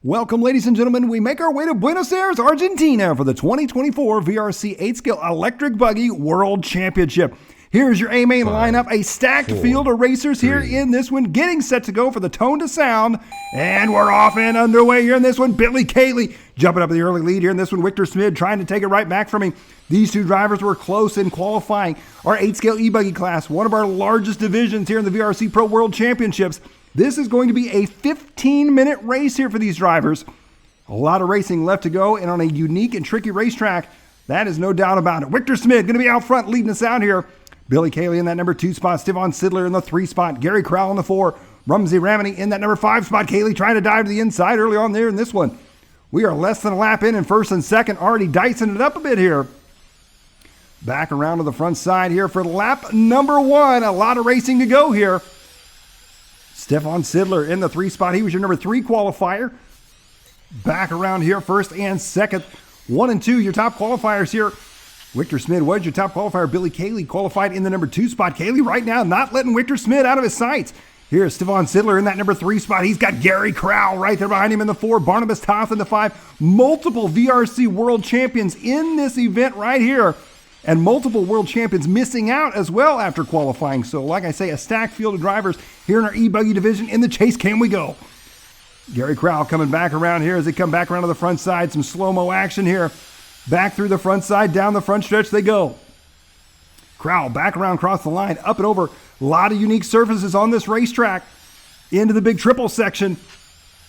Welcome, ladies and gentlemen. We make our way to Buenos Aires, Argentina for the 2024 VRC 8-Scale Electric Buggy World Championship. Here's your A-main lineup, a stacked field of racers here in this one, getting set to go for the tone to sound. And we're off and underway here in this one. Caley jumping up in the early lead here in this one. Wiktor Smid trying to take it right back from him. These two drivers were close in qualifying our 8-Scale e-buggy class, one of our largest divisions here in the VRC-Pro World Championships. This is going to be a 15-minute race here for these drivers. A lot of racing left to go, and on a unique and tricky racetrack, that is no doubt about it. Wiktor Smid going to be out front leading us out here. Caley in that number 2 spot. Stefan Sidler in the 3 spot. Gary Crowell in the 4. Rumsey Ramani in that number 5 spot. Caley trying to dive to the inside early on there in this one. We are less than a lap in first and second, already dicing it up a bit here. Back around to the front side here for lap number 1. A lot of racing to go here. Stefan Sidler in the 3 spot. He was your number 3 qualifier. Back around here, first and second. 1 and 2, your top qualifiers here. Wiktor Smid was your top qualifier. Caley qualified in the number 2 spot. Caley right now not letting Wiktor Smid out of his sights. Here's Stefan Sidler in that number 3 spot. He's got Gary Crowell right there behind him in the 4. Barnabas Toth in the 5. Multiple VRC World Champions in this event right here. And multiple world champions missing out as well after qualifying. So like I say, a stacked field of drivers here in our e-buggy division. In the chase can we go. Gary Crowell coming back around here as they come back around to the front side. Some slow-mo action here. Back through the front side, down the front stretch they go. Crowell back around across the line, up and over. A lot of unique surfaces on this racetrack. Into the big triple section.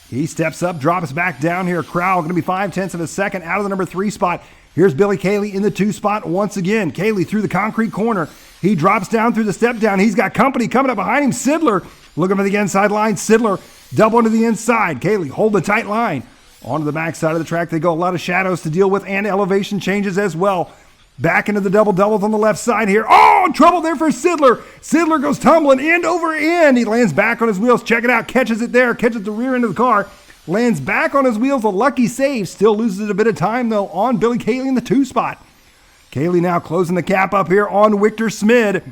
He steps up, drops back down here. Crowell going to be 0.5 of a second out of the number 3 spot. Here's Caley in the 2 spot once again. Caley through the concrete corner. He drops down through the step down. He's got company coming up behind him. Sidler looking for the inside line. Sidler double into the inside. Caley hold the tight line. Onto the back side of the track they go. A lot of shadows to deal with and elevation changes as well. Back into the doubles on the left side here. Oh, trouble there for Sidler. Sidler goes tumbling end over end. He lands back on his wheels. Check it out. Catches it there. Catches the rear end of the car. Lands back on his wheels, a lucky save. Still loses a bit of time, though, on Caley in the 2 spot. Caley now closing the cap up here on Wiktor Smid.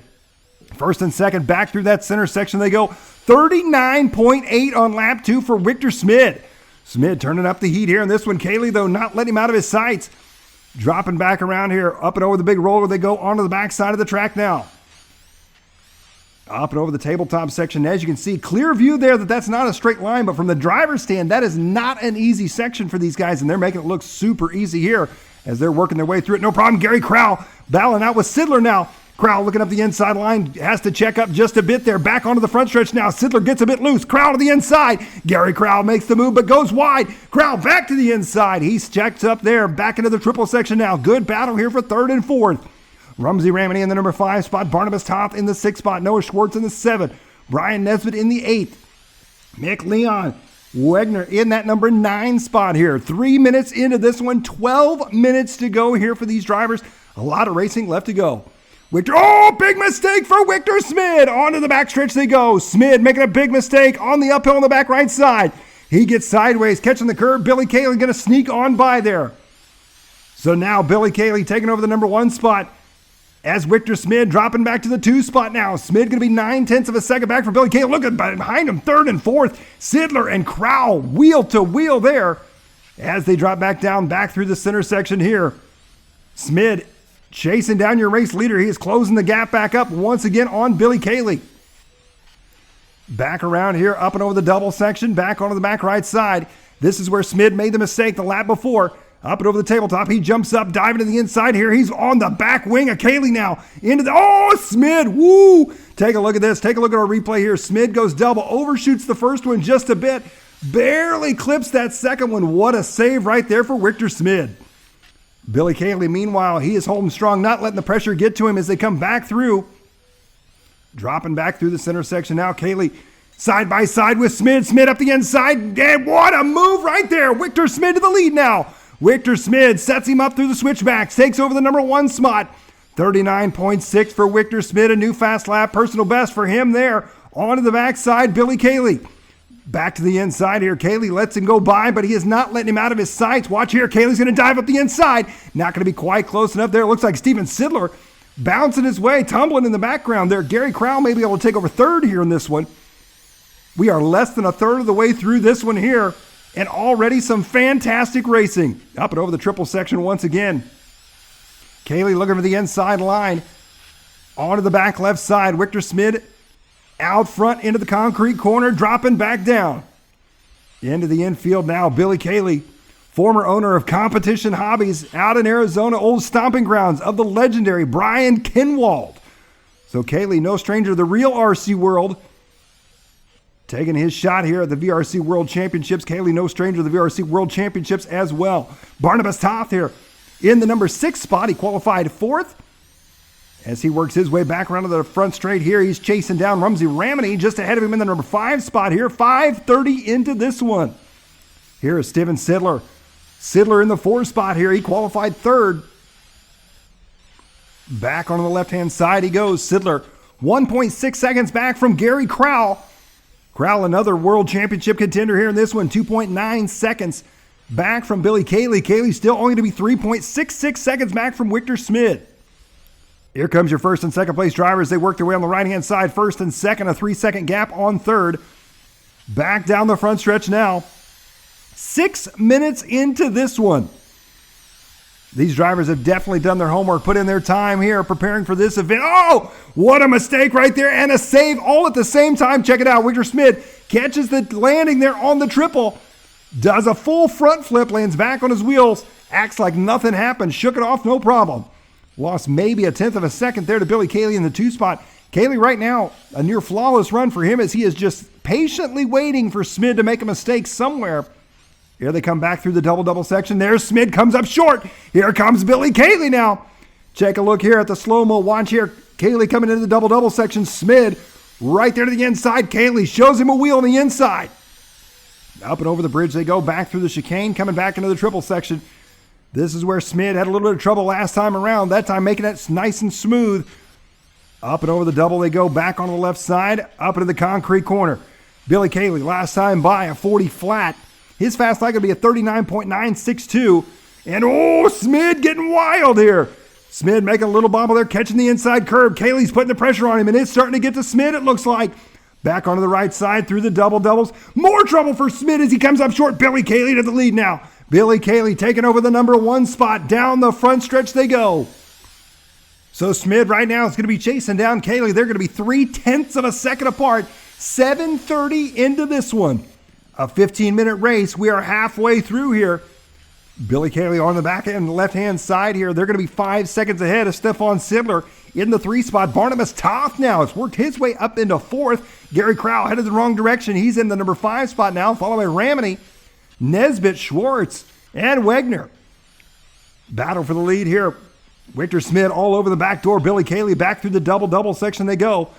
First and second, back through that center section they go. 39.8 on lap 2 for Wiktor Smid. Smid turning up the heat here in this one. Caley, though, not letting him out of his sights. Dropping back around here, up and over the big roller. They go onto the back side of the track now. Up and over the tabletop section. As you can see, clear view there that's not a straight line, but from the driver's stand, that is not an easy section for these guys, and they're making it look super easy here as they're working their way through it. No problem. Gary Crowell battling out with Sidler now. Crowell looking up the inside line, has to check up just a bit there. Back onto the front stretch now. Sidler gets a bit loose. Crowell to the inside. Gary Crowell makes the move, but goes wide. Crowell back to the inside. He's checked up there. Back into the triple section now. Good battle here for 3rd and 4th. Rumsey Ramani in the number 5 spot. Barnabas Toth in the 6 spot. Noah Schwartz in the 7. Brian Nesbitt in the 8th. Mick Leon Wegner in that number 9 spot here. 3 minutes into this one. 12 minutes to go here for these drivers. A lot of racing left to go. Wiktor, oh, big mistake for Wiktor Smid. Onto the backstretch they go. Smid making a big mistake on the uphill on the back right side. He gets sideways, catching the curve. Caley going to sneak on by there. So now Caley taking over the number 1 spot. As Wiktor Smid dropping back to the 2 spot now. Smid going to be 0.9 of a second back for Caley. Look at behind him, 3rd and 4th. Sidler and Crowell wheel to wheel there as they drop back down, back through the center section here. Smid chasing down your race leader. He is closing the gap back up once again on Caley. Back around here, up and over the double section, back onto the back right side. This is where Smid made the mistake the lap before. Up and over the tabletop, he jumps up, diving to the inside here. He's on the back wing of Caley now. Into the, oh, Smid, woo! Take a look at this. Take a look at our replay here. Smid goes double, overshoots the first one just a bit. Barely clips that second one. What a save right there for Wiktor Smid. Caley, meanwhile, he is holding strong, not letting the pressure get to him as they come back through. Dropping back through the center section now. Caley side by side with Smid. Smid up the inside. And what a move right there. Wiktor Smid to the lead now. Wiktor Smid sets him up through the switchbacks, takes over the number 1 spot. 39.6 for Wiktor Smid, a new fast lap, personal best for him there. Onto the backside, Caley. Back to the inside here. Caley lets him go by, but he is not letting him out of his sights. Watch here. Caley's going to dive up the inside. Not going to be quite close enough there. It looks like Stephen Sidler bouncing his way, tumbling in the background there. Gary Crowell may be able to take over 3rd here in this one. We are less than a third of the way through this one here. and already some fantastic racing. Up and over the triple section once again. Caley looking for the inside line. Onto the back left side. Wiktor Smid out front into the concrete corner, dropping back down. Into the infield now, Billy Caley, former owner of Competition Hobbies out in Arizona, old stomping grounds of the legendary Brian Kinwald. So Caley, no stranger to the real RC world, taking his shot here at the VRC World Championships. Caley, no stranger to the VRC World Championships as well. Barnabas Toth here in the number 6 spot. He qualified 4th. As he works his way back around to the front straight here, he's chasing down Rumsey Ramney just ahead of him in the number 5 spot here. 5:30 into this one. Here is Steven Sidler. Sidler in the 4 spot here. He qualified 3rd. Back on the left-hand side he goes. Sidler 1.6 seconds back from Gary Crowell. Crowell, another world championship contender here in this one. 2.9 seconds back from Billy Caley. Caley still only to be 3.66 seconds back from Wiktor Smid. Here comes your first and second place drivers. They work their way on the right-hand side. First and second, a 3-second gap on third. Back down the front stretch now. 6 minutes into this one. These drivers have definitely done their homework, put in their time here, preparing for this event. Oh, what a mistake right there, and a save all at the same time. Check it out. Wiktor Smid catches the landing there on the triple. Does a full front flip, lands back on his wheels. Acts like nothing happened. Shook it off, no problem. Lost maybe a 1/10 of a second there to Billy Caley in the 2 spot. Caley right now, a near flawless run for him as he is just patiently waiting for Smid to make a mistake somewhere. Here they come back through the double-double section. There's Smid, comes up short. Here comes Billy Caley now. Check a look here at the slow-mo. Watch here. Caley coming into the double-double section. Smid right there to the inside. Caley shows him a wheel on the inside. Up and over the bridge they go, back through the chicane, coming back into the triple section. This is where Smid had a little bit of trouble last time around. That time making it nice and smooth. Up and over the double they go, back on the left side, up into the concrete corner. Billy Caley, last time by a 40 flat. His fast lap going to be a 39.962. And oh, Smid getting wild here. Smid making a little bobble there, catching the inside curve. Caley's putting the pressure on him, and it's starting to get to Smid, it looks like. Back onto the right side through the double-doubles. More trouble for Smid as he comes up short. Billy Caley to the lead now. Billy Caley taking over the number 1 spot. Down the front stretch they go. So Smid right now is going to be chasing down Caley. They're going to be 0.3 of a second apart. 7:30 into this one. A 15-minute race. We are halfway through here. Billy Caley on the back end, left-hand side here. They're going to be 5 seconds ahead of Stefan Sidler in the 3 spot. Barnabas Toth now has worked his way up into 4th. Gary Crowell headed the wrong direction. He's in the number 5 spot now, followed by Ramney, Nesbitt, Schwartz, and Wegner. Battle for the lead here. Wiktor Smid all over the back door. Billy Caley back through the double-double section they go.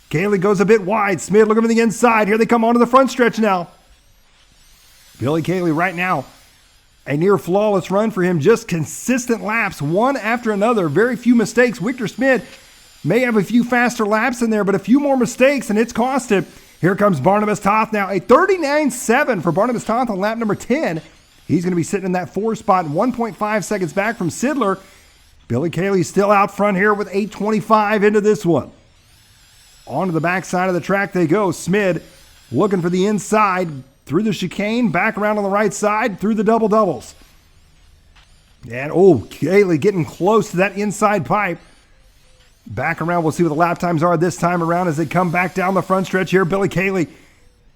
Caley goes a bit wide. Smid looking for the inside. Here they come onto the front stretch now. Billy Caley right now, a near flawless run for him. Just consistent laps, one after another. Very few mistakes. Wiktor Smid may have a few faster laps in there, but a few more mistakes, and it's cost him. Here comes Barnabas Toth now. A 39.7 for Barnabas Toth on lap number 10. He's going to be sitting in that 4 spot, 1.5 seconds back from Sidler. Billy Caley still out front here with 8:25 into this one. Onto the backside of the track they go. Smid looking for the inside through the chicane, back around on the right side, through the double-doubles. And, oh, Caley getting close to that inside pipe. Back around, we'll see what the lap times are this time around as they come back down the front stretch here. Billy Caley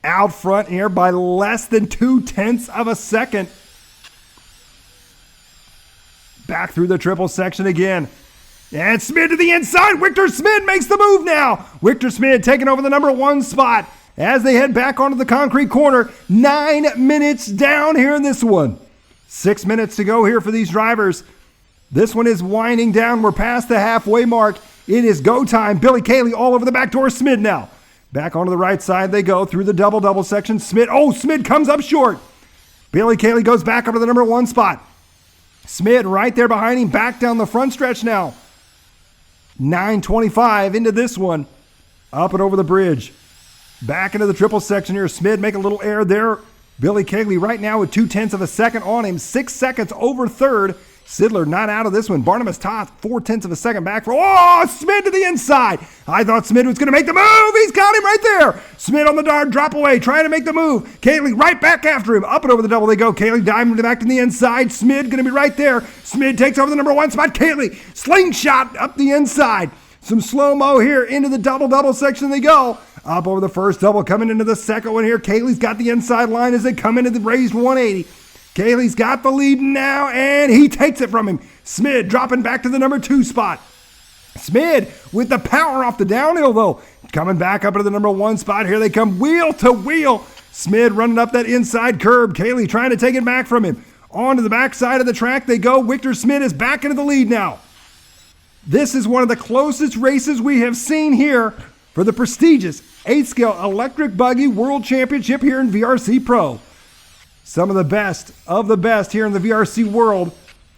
out front here by less than 0.2 of a second. Back through the triple section again. And Smid to the inside. Wiktor Smid makes the move now. Wiktor Smid taking over the number 1 spot as they head back onto the concrete corner. 9 minutes down here in this one. 6 minutes to go here for these drivers. This one is winding down. We're past the halfway mark. It is go time. Billy Caley all over the back door. Smid now. Back onto the right side they go through the double-double section. Smid, oh, Smid comes up short. Billy Caley goes back up to the number 1 spot. Smid right there behind him, back down the front stretch now. 9:25 into this one. Up and over the bridge. Back into the triple section here. Smid make a little error there. Billy Caley right now with 0.2 of a second on him. 6 seconds over third. Sidler not out of this one. Barnabas Toth, 0.4 of a second back for, oh, Smid to the inside. I thought Smid was going to make the move. He's got him right there. Smid on the dart, drop away, trying to make the move. Caley right back after him. Up and over the double they go. Caley diving back to the inside. Smid going to be right there. Smid takes over the number 1 spot. Caley, slingshot up the inside. Some slow-mo here into the double-double section they go. Up over the first double, coming into the second one here. Caley's got the inside line as they come into the raised 180. Caley's got the lead now, and he takes it from him. Smid dropping back to the number 2 spot. Smid with the power off the downhill, though. Coming back up to the number 1 spot. Here they come, wheel to wheel. Smid running up that inside curb. Caley trying to take it back from him. On to the backside of the track they go. Wiktor Smid is back into the lead now. This is one of the closest races we have seen here for the prestigious 8-scale electric buggy world championship here in VRC Pro. Some of the best here in the VRC world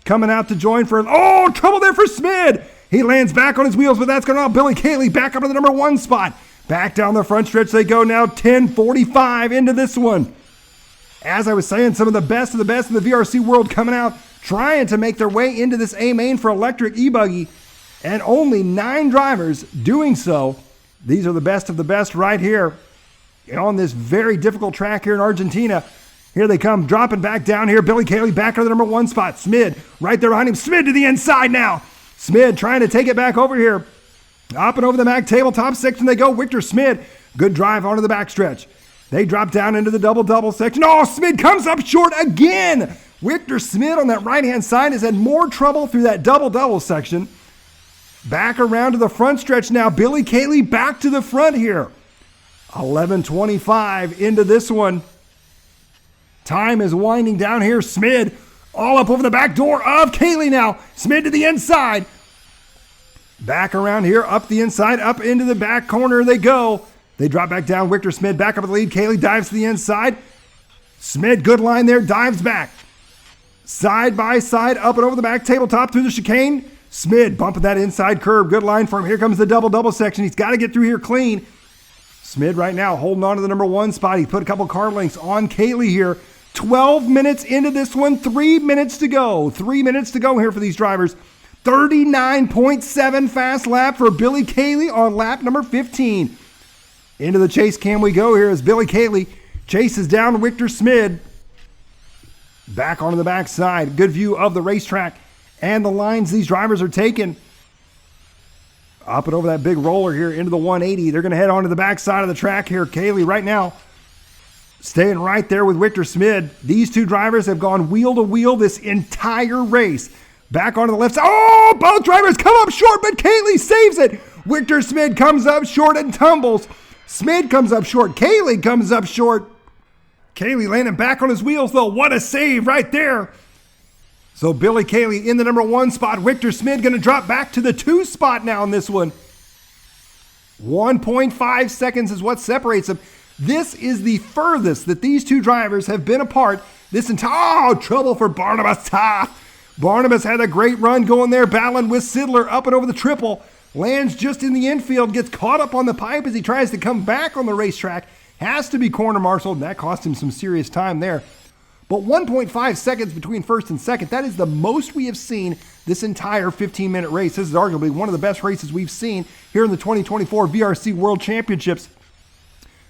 coming out to join for, oh, trouble there for Smid. He lands back on his wheels, but that's going to Billy Caley back up to the number 1 spot. Back down the front stretch they go now, 10:45 into this one. As I was saying, some of the best in the VRC world coming out, trying to make their way into this A main for electric e-buggy, and only 9 drivers doing so. These are the best right here on this very difficult track here in Argentina. Here they come, dropping back down here. Billy Caley back to the number 1 spot. Smid right there behind him. Smid to the inside now. Smid trying to take it back over here. Up and over the back tabletop section they go. Wiktor Smid, good drive onto the backstretch. They drop down into the double-double section. Oh, Smid comes up short again. Wiktor Smid on that right-hand side has had more trouble through that double-double section. Back around to the front stretch now. Billy Caley back to the front here. 11:25 into this one. Time is winding down here. Smid all up over the back door of Caley now. Smid to the inside. Back around here, up the inside, up into the back corner they go. They drop back down. Wiktor Smid back up at the lead. Caley dives to the inside. Smid, good line there, dives back. Side by side, up and over the back tabletop through the chicane. Smid bumping that inside curve. Good line for him. Here comes the double-double section. He's got to get through here clean. Smid right now holding on to the number 1 spot. He put a couple car lengths on Caley here. 12 minutes into this one, 3 minutes to go. 3 minutes to go here for these drivers. 39.7 fast lap for Billy Caley on lap number 15. Into the chase cam we go here as Billy Caley chases down Wiktor Smid. Back onto the backside. Good view of the racetrack and the lines these drivers are taking. Up and over that big roller here into the 180. They're going to head onto the backside of the track here. Caley right now staying right there with Wiktor Smid. These 2 drivers have gone wheel to wheel this entire race. Back onto the left side. Oh, both drivers come up short, but Caley saves it. Wiktor Smid comes up short and tumbles. Smid comes up short. Caley comes up short. Caley landing back on his wheels, though. What a save right there. So Billy Caley in the number 1 spot. Wiktor Smid going to drop back to the 2 spot now in this one. 1.5 seconds is what separates them. This is the furthest that these 2 drivers have been apart this entire, oh, trouble for Barnabas Toth. Barnabas had a great run going there, battling with Sidler up and over the triple. Lands just in the infield, gets caught up on the pipe as he tries to come back on the racetrack. Has to be corner-marshalled, and that cost him some serious time there. But 1.5 seconds between first and second, that is the most we have seen this entire 15-minute race. This is arguably one of the best races we've seen here in the 2024 VRC World Championships.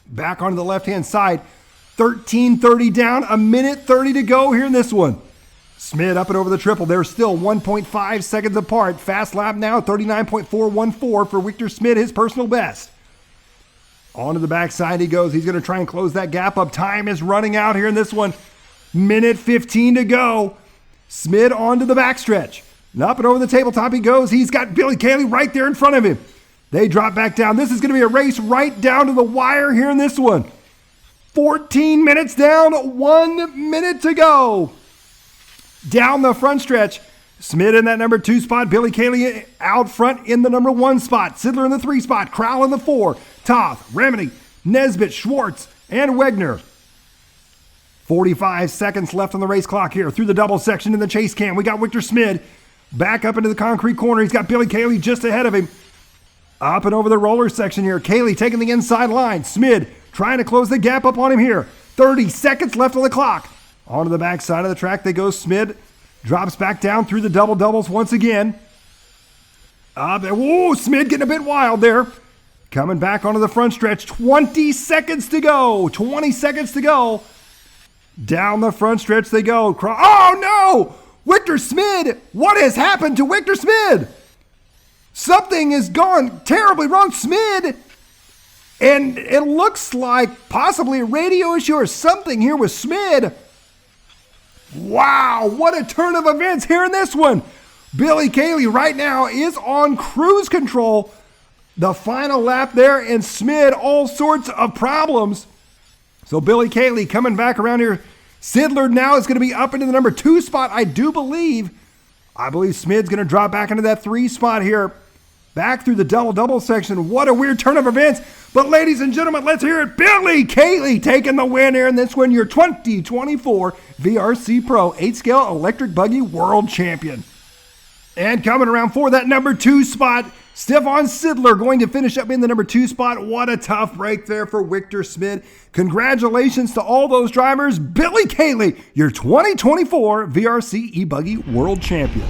Back onto the left-hand side, 13:30 down, 1:30 to go here in this one. Smid up and over the triple. They're still 1.5 seconds apart. Fast lap now, 39.414 for Wiktor Smid, his personal best. On to the backside he goes. He's going to try and close that gap up. Time is running out here in this one. 1:15 to go. Smid onto the backstretch. And up and over the tabletop he goes. He's got Billy Caley right there in front of him. They drop back down. This is going to be a race right down to the wire here in this one. 14 minutes down, 1 minute to go. Down the front stretch, Smid in that number 2 spot, Billy Caley out front in the number 1 spot, Sidler in the 3 spot, Crowell in the 4, Toth, Remedy, Nesbitt, Schwartz, and Wegner. 45 seconds left on the race clock here. Through the double section in the chase cam, we got Wiktor Smid back up into the concrete corner. He's got Billy Caley just ahead of him. Up and over the roller section here. Caley taking the inside line. Smid trying to close the gap up on him here. 30 seconds left on the clock. Onto the back side of the track they go. Smid Drops back down through the double-doubles once again. Whoa, Smid getting a bit wild there. Coming back onto the front stretch. 20 seconds to go. 20 seconds to go. Down the front stretch they go. Oh, no! Wiktor Smid! What has happened to Wiktor Smid? Something has gone terribly wrong. Smid! And it looks like possibly a radio issue or something here with Smid. Wow, what a turn of events here in this one. Billy Caley right now is on cruise control. The final lap there, and Smid, all sorts of problems. So Billy Caley coming back around here. Sidler now is going to be up into the number 2 spot, I believe Smid's going to drop back into that 3 spot here. Back through the double-double section. What a weird turn of events. But ladies and gentlemen, let's hear it. Billy Caley taking the win here in this one. Your 2024 VRC Pro 8-scale electric buggy world champion. And coming around for that number 2 spot, Stefan Sidler going to finish up in the number 2 spot. What a tough break there for Wiktor Smid. Congratulations to all those drivers. Billy Caley, your 2024 VRC e-buggy world champion.